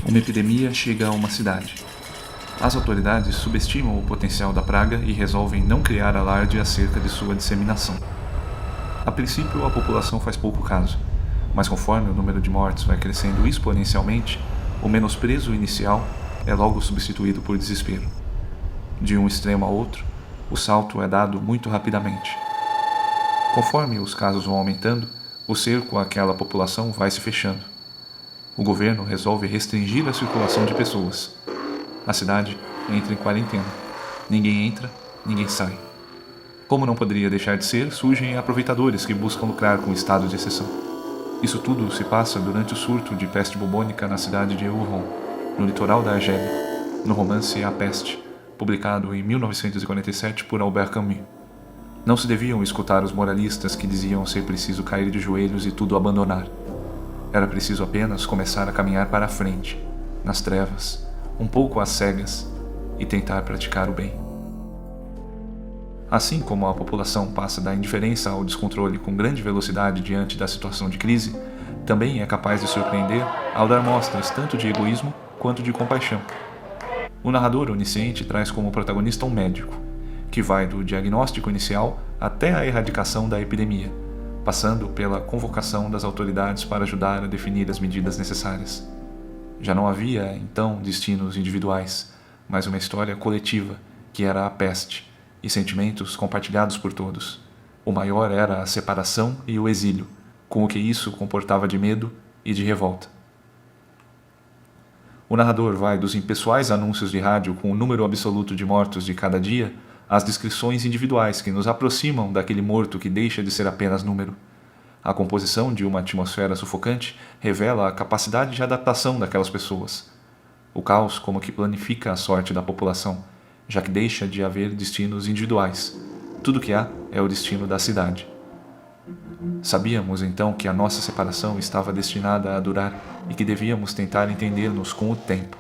Uma epidemia chega a uma cidade. As autoridades subestimam o potencial da praga e resolvem não criar alarde acerca de sua disseminação. A princípio, a população faz pouco caso, mas conforme o número de mortes vai crescendo exponencialmente, o menosprezo inicial é logo substituído por desespero. De um extremo a outro, o salto é dado muito rapidamente. Conforme os casos vão aumentando, o cerco àquela população vai se fechando. O governo resolve restringir a circulação de pessoas. A cidade entra em quarentena. Ninguém entra, ninguém sai. Como não poderia deixar de ser, surgem aproveitadores que buscam lucrar com o estado de exceção. Isso tudo se passa durante o surto de peste bubônica na cidade de Wuhan, no litoral da Argélia, no romance A Peste, publicado em 1947 por Albert Camus. Não se deviam escutar os moralistas que diziam ser preciso cair de joelhos e tudo abandonar. Era preciso apenas começar a caminhar para a frente, nas trevas, um pouco às cegas, e tentar praticar o bem. Assim como a população passa da indiferença ao descontrole com grande velocidade diante da situação de crise, também é capaz de surpreender ao dar mostras tanto de egoísmo quanto de compaixão. O narrador onisciente traz como protagonista um médico, que vai do diagnóstico inicial até a erradicação da epidemia, passando pela convocação das autoridades para ajudar a definir as medidas necessárias. Já não havia, então, destinos individuais, mas uma história coletiva, que era a peste, e sentimentos compartilhados por todos. O maior era a separação e o exílio, com o que isso comportava de medo e de revolta. O narrador vai dos impessoais anúncios de rádio com o número absoluto de mortos de cada dia às descrições individuais que nos aproximam daquele morto que deixa de ser apenas número. A composição de uma atmosfera sufocante revela a capacidade de adaptação daquelas pessoas. O caos como que planifica a sorte da população, já que deixa de haver destinos individuais. Tudo que há é o destino da cidade. Sabíamos então que a nossa separação estava destinada a durar e que devíamos tentar entender-nos com o tempo.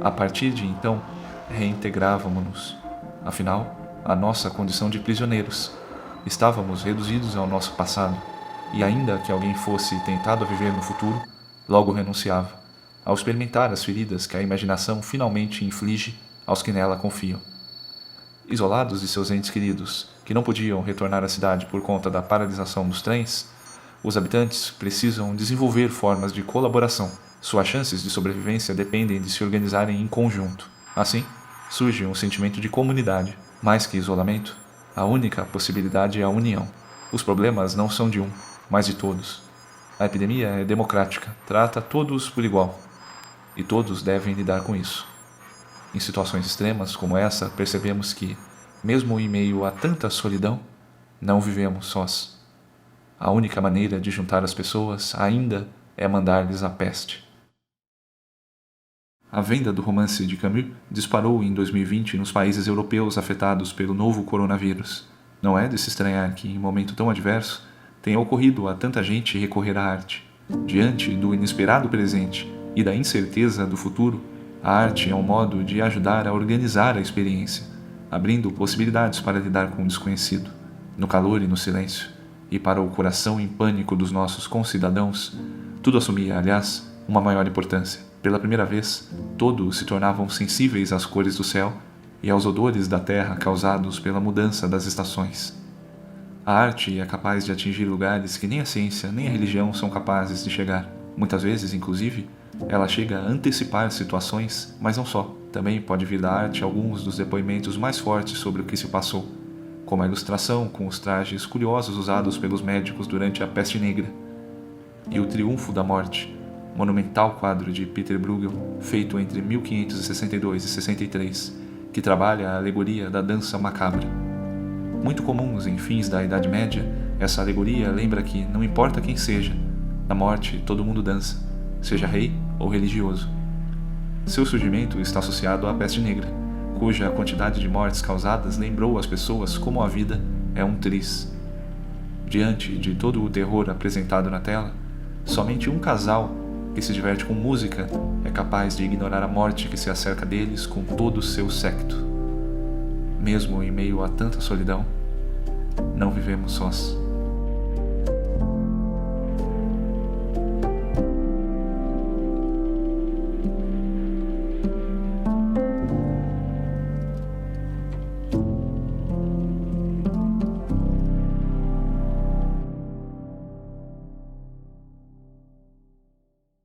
A partir de então, reintegrávamos-nos. Afinal, a nossa condição de prisioneiros. Estávamos reduzidos ao nosso passado, e ainda que alguém fosse tentado a viver no futuro, logo renunciava, ao experimentar as feridas que a imaginação finalmente inflige aos que nela confiam. Isolados de seus entes queridos, que não podiam retornar à cidade por conta da paralisação dos trens, os habitantes precisam desenvolver formas de colaboração. Suas chances de sobrevivência dependem de se organizarem em conjunto. Assim, surge um sentimento de comunidade. Mais que isolamento, a única possibilidade é a união. Os problemas não são de um, mas de todos. A epidemia é democrática, trata todos por igual. E todos devem lidar com isso. Em situações extremas como essa, percebemos que, mesmo em meio a tanta solidão, não vivemos sós. A única maneira de juntar as pessoas ainda é mandar-lhes a peste. A venda do romance de Camus disparou em 2020 nos países europeus afetados pelo novo coronavírus. Não é de se estranhar que, em momento tão adverso, tenha ocorrido a tanta gente recorrer à arte. Diante do inesperado presente e da incerteza do futuro, a arte é um modo de ajudar a organizar a experiência, abrindo possibilidades para lidar com o desconhecido, no calor e no silêncio, e para o coração em pânico dos nossos concidadãos, tudo assumia, aliás, uma maior importância. Pela primeira vez, todos se tornavam sensíveis às cores do céu e aos odores da terra causados pela mudança das estações. A arte é capaz de atingir lugares que nem a ciência nem a religião são capazes de chegar. Muitas vezes, inclusive, ela chega a antecipar situações, mas não só. Também pode vir da arte alguns dos depoimentos mais fortes sobre o que se passou, como a ilustração com os trajes curiosos usados pelos médicos durante a peste negra, e o Triunfo da Morte, monumental quadro de Peter Bruegel, feito entre 1562 e 63, que trabalha a alegoria da dança macabra. Muito comuns em fins da Idade Média, essa alegoria lembra que, não importa quem seja, na morte todo mundo dança, seja rei ou religioso. Seu surgimento está associado à peste negra, cuja quantidade de mortes causadas lembrou às pessoas como a vida é um triz. Diante de todo o terror apresentado na tela, somente um casal que se diverte com música é capaz de ignorar a morte que se acerca deles com todo o seu séquito. Mesmo em meio a tanta solidão, não vivemos sós.